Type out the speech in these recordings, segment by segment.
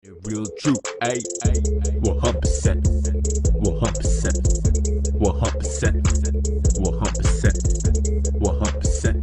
Real true, ayy, 100%, 100%, 100%, 100%,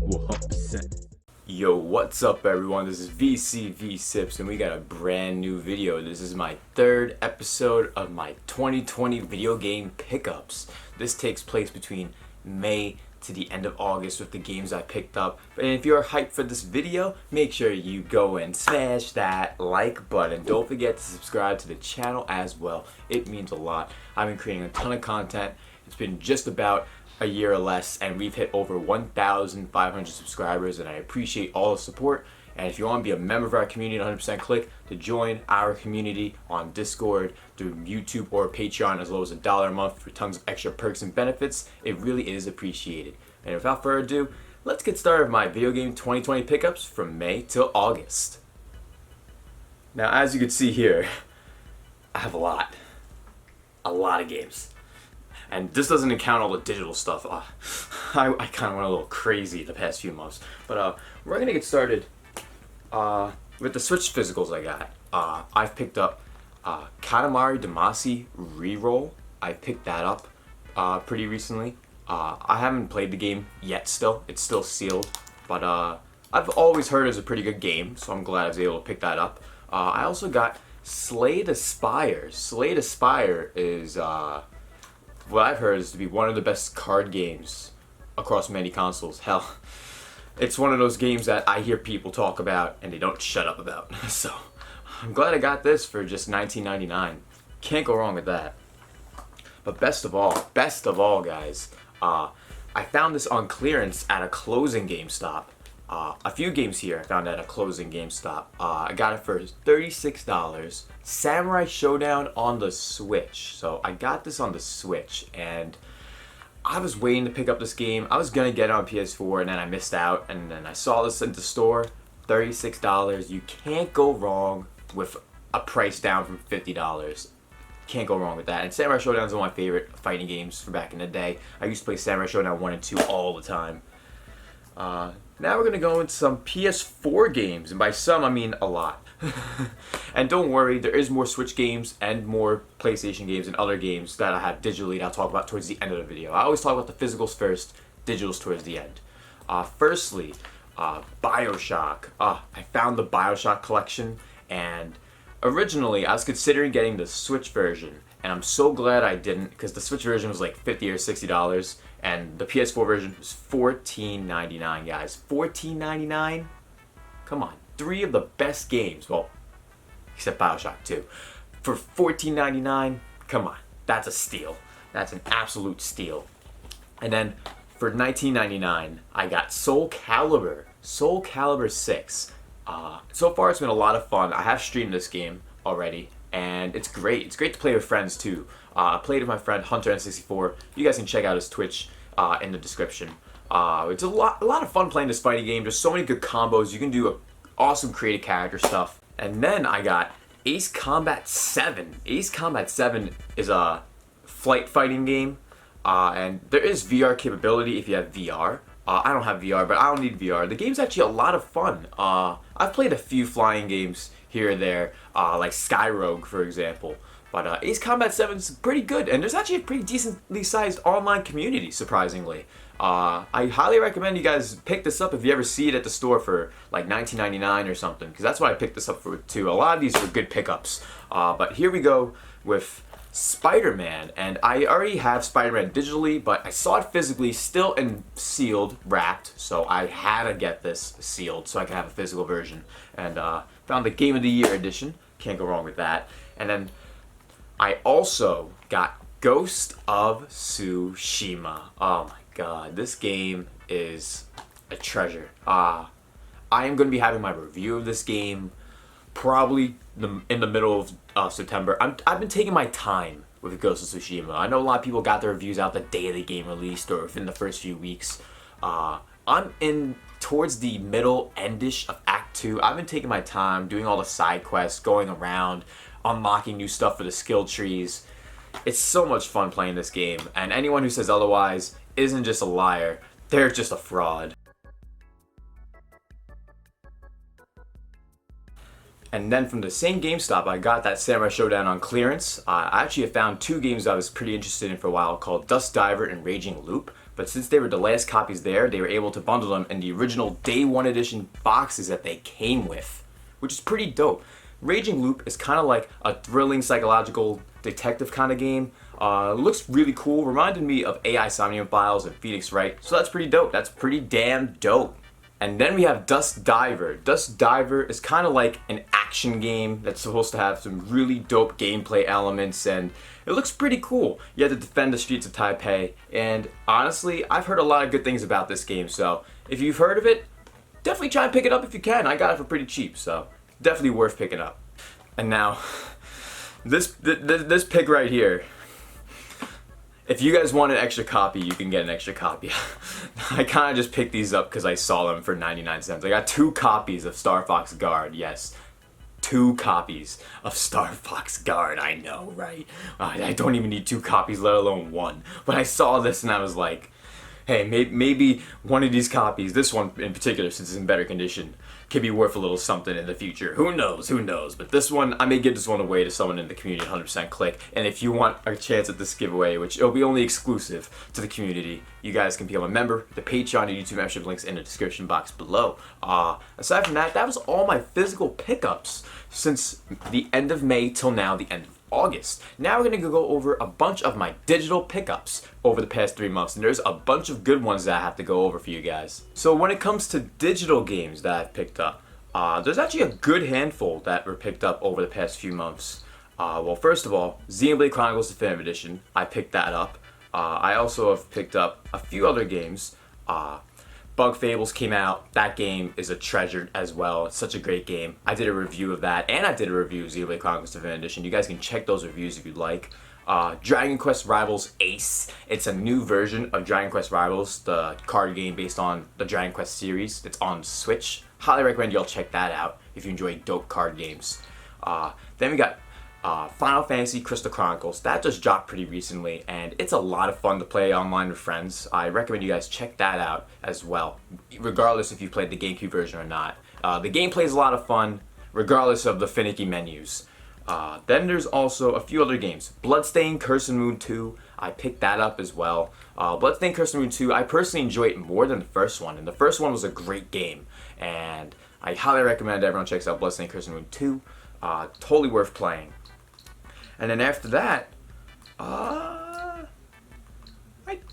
100%. Yo, what's up everyone? This is VCV Sips and we got a brand new video. This is my third episode of my 2020 video game pickups. This takes place between May to the end of August with the games I picked up. And if you're hyped for this video, make sure you go and smash that like button. Don't forget to subscribe to the channel as well. It means a lot. I've been creating a ton of content. It's been just about a year or less and we've hit over 1,500 subscribers and I appreciate all the support. And if you want to be a member of our community, 100% click to join our community on Discord, through YouTube or Patreon, as low as $1 a month for tons of extra perks and benefits. It really is appreciated. And without further ado, let's get started with my video game 2020 pickups from May till August. Now, as you can see here, I have a lot of games. And this doesn't account all the digital stuff. I kind of went a little crazy the past few months. But we're going to get started with the Switch physicals I got. I've picked up Katamari Damacy Reroll. I picked that up pretty recently. I haven't played the game yet still. It's still sealed. But I've always heard it's a pretty good game, so I'm glad I was able to pick that up. I also got Slay the Spire. Slay the Spire is what I've heard is to be one of the best card games across many consoles. Hell, it's one of those games that I hear people talk about and they don't shut up about. So I'm glad I got this for just $19.99. Can't go wrong with that. But best of all guys, I found this on clearance at a closing GameStop. A few games here I found at a closing GameStop. I got it for $36. Samurai Showdown on the Switch. So I got this on the Switch and I was waiting to pick up this game. I was gonna get it on PS4 and then I missed out, and then I saw this at the store, $36. You can't go wrong with a price down from $50. Can't go wrong with that. And Samurai Showdown is one of my favorite fighting games from back in the day. I used to play Samurai Showdown 1 and 2 all the time. Now we're gonna go into some PS4 games, and by some I mean a lot. And don't worry, there is more Switch games and more PlayStation games and other games that I have digitally that I'll talk about towards the end of the video. I always talk about the physicals first, digitals towards the end. Firstly, Bioshock. I found the Bioshock collection, and originally I was considering getting the Switch version, and I'm so glad I didn't, because the Switch version was like $50 or $60, and the PS4 version was $14.99, guys. $14.99? Come on. 3 of the best games, well, except Bioshock 2. For $14.99, come on. That's a steal. That's an absolute steal. And then for $19.99, I got Soul Calibur. Soul Calibur 6. So far it's been a lot of fun. I have streamed this game already, and it's great. It's great to play with friends too. I played with my friend Hunter N64. You guys can check out his Twitch in the description. It's a lot of fun playing this fighting game. There's so many good combos. You can do awesome creative character stuff. And then I got Ace Combat 7. Ace Combat 7 is a flight fighting game, and there is VR capability if you have VR. I don't have VR, but I don't need VR. The game's actually a lot of fun. I've played a few flying games here or there, like Skyrogue, for example. But Ace Combat 7 is pretty good, and there's actually a pretty decently sized online community, surprisingly. I highly recommend you guys pick this up if you ever see it at the store for like $19.99 or something, because that's what I picked this up for too. A lot of these are good pickups. But here we go with Spider-Man, and I already have Spider-Man digitally, but I saw it physically, still in sealed, wrapped, so I had to get this sealed so I can have a physical version. And found the Game of the Year edition. Can't go wrong with that. And then I also got Ghost of Tsushima. Oh my god, this game is a treasure. I am going to be having my review of this game probably in the middle of September. I've been taking my time with Ghost of Tsushima. I know a lot of people got their reviews out the day of the game released or within the first few weeks. I'm in towards the middle endish of Act 2. I've been taking my time doing all the side quests, going around, unlocking new stuff for the skill trees. It's so much fun playing this game, and anyone who says otherwise isn't just a liar, they're just a fraud. And then from the same GameStop, I got that Samurai Showdown on clearance. I actually have found two games I was pretty interested in for a while called Dust Diver and Raging Loop. But since they were the last copies there, they were able to bundle them in the original Day 1 edition boxes that they came with, which is pretty dope. Raging Loop is kind of like a thrilling psychological detective kind of game. Looks really cool, reminded me of AI Somnium Files and Phoenix Wright, so that's pretty dope. That's pretty damn dope. And then we have Dust Diver. Dust Diver is kind of like an action game that's supposed to have some really dope gameplay elements, and it looks pretty cool. You have to defend the streets of Taipei, and honestly, I've heard a lot of good things about this game, so if you've heard of it, definitely try and pick it up if you can. I got it for pretty cheap, so definitely worth picking up. And now, this pick right here. If you guys want an extra copy, you can get an extra copy. I kind of just picked these up because I saw them for 99 cents. I got 2 copies of Star Fox Guard. Yes, 2 copies of Star Fox Guard. I know, right? I don't even need 2 copies, let alone 1. But I saw this and I was like, hey, maybe one of these copies, this one in particular, since it's in better condition, could be worth a little something in the future. Who knows? Who knows? But this one, I may give this one away to someone in the community, 100% click. And if you want a chance at this giveaway, which it'll be only exclusive to the community, you guys can become a member. The Patreon and YouTube membership links in the description box below. Aside from that, that was all my physical pickups since the end of May till now, the end of August. Now we're going to go over a bunch of my digital pickups over the past 3 months, and there's a bunch of good ones that I have to go over for you guys. So when it comes to digital games that I've picked up, there's actually a good handful that were picked up over the past few months. Well, first of all, Xenoblade Chronicles Definitive Edition, I picked that up. I also have picked up a few other games. Bug Fables came out. That game is a treasure as well. It's such a great game. I did a review of that, and I did a review of Xenoblade Chronicles Definitive Edition. You guys can check those reviews if you'd like. Dragon Quest Rivals Ace. It's a new version of Dragon Quest Rivals, the card game based on the Dragon Quest series. It's on Switch. Highly recommend y'all check that out if you enjoy dope card games. Then we got Final Fantasy Crystal Chronicles. That just dropped pretty recently, and it's a lot of fun to play online with friends. I recommend you guys check that out as well, regardless if you played the GameCube version or not. The gameplay is a lot of fun, regardless of the finicky menus. Then there's also a few other games. Bloodstained Curse and Moon 2, I picked that up as well. Bloodstained Curse and Moon 2, I personally enjoy it more than the first one, and the first one was a great game, and I highly recommend everyone checks out Bloodstained Curse and Moon 2. Totally worth playing. And then after that, I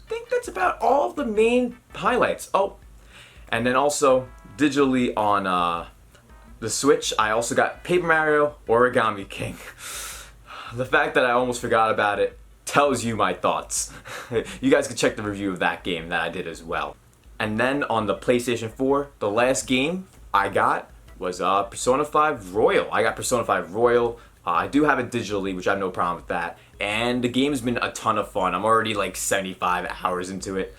think that's about all of the main highlights. Oh, and then also digitally on the Switch, I also got Paper Mario Origami King. The fact that I almost forgot about it tells you my thoughts. You guys can check the review of that game that I did as well. And then on the PlayStation 4, the last game I got was Persona 5 Royal. I got Persona 5 Royal. I do have it digitally, which I have no problem with that. And the game's been a ton of fun. I'm already like 75 hours into it.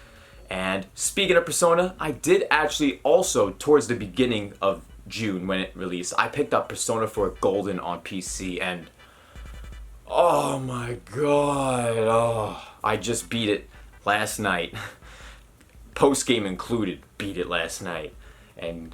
And speaking of Persona, I did actually also, towards the beginning of June when it released, I picked up Persona 4 Golden on PC, and oh my god, I just beat it last night. Post-game included, beat it last night. And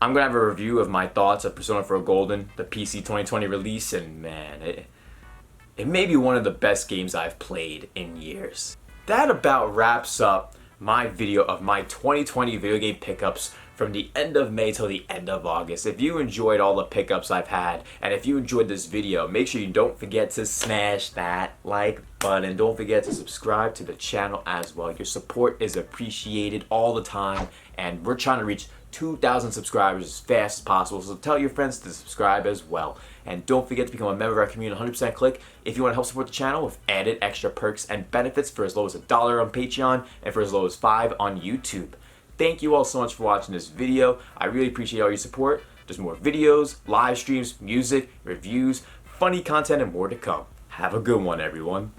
I'm going to have a review of my thoughts of Persona 4 Golden, the PC 2020 release, and man, it may be one of the best games I've played in years. That about wraps up my video of my 2020 video game pickups from the end of May till the end of August. If you enjoyed all the pickups I've had, and if you enjoyed this video, make sure you don't forget to smash that like button. Don't forget to subscribe to the channel as well. Your support is appreciated all the time, and we're trying to reach 2,000 subscribers as fast as possible, so tell your friends to subscribe as well. And don't forget to become a member of our community, 100% click, if you want to help support the channel with added extra perks and benefits for as low as $1 on Patreon and for as low as $5 on YouTube. Thank you all so much for watching this video. I really appreciate all your support. There's more videos, live streams, music, reviews, funny content, and more to come. Have a good one, everyone.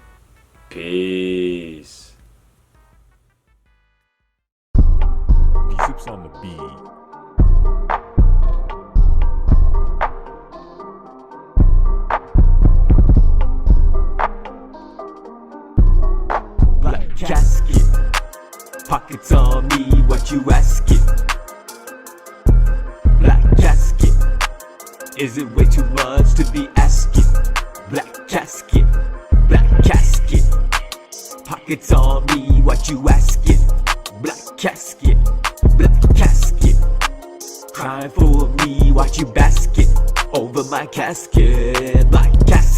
Peace. Sips on the beat. Black casket, pockets on me, what you asking? Black casket, Is it way too much to be asking? Black casket, black casket. Pockets on me, what you asking? Black casket, black casket. Crying for me, what you basket? Over my casket, black casket.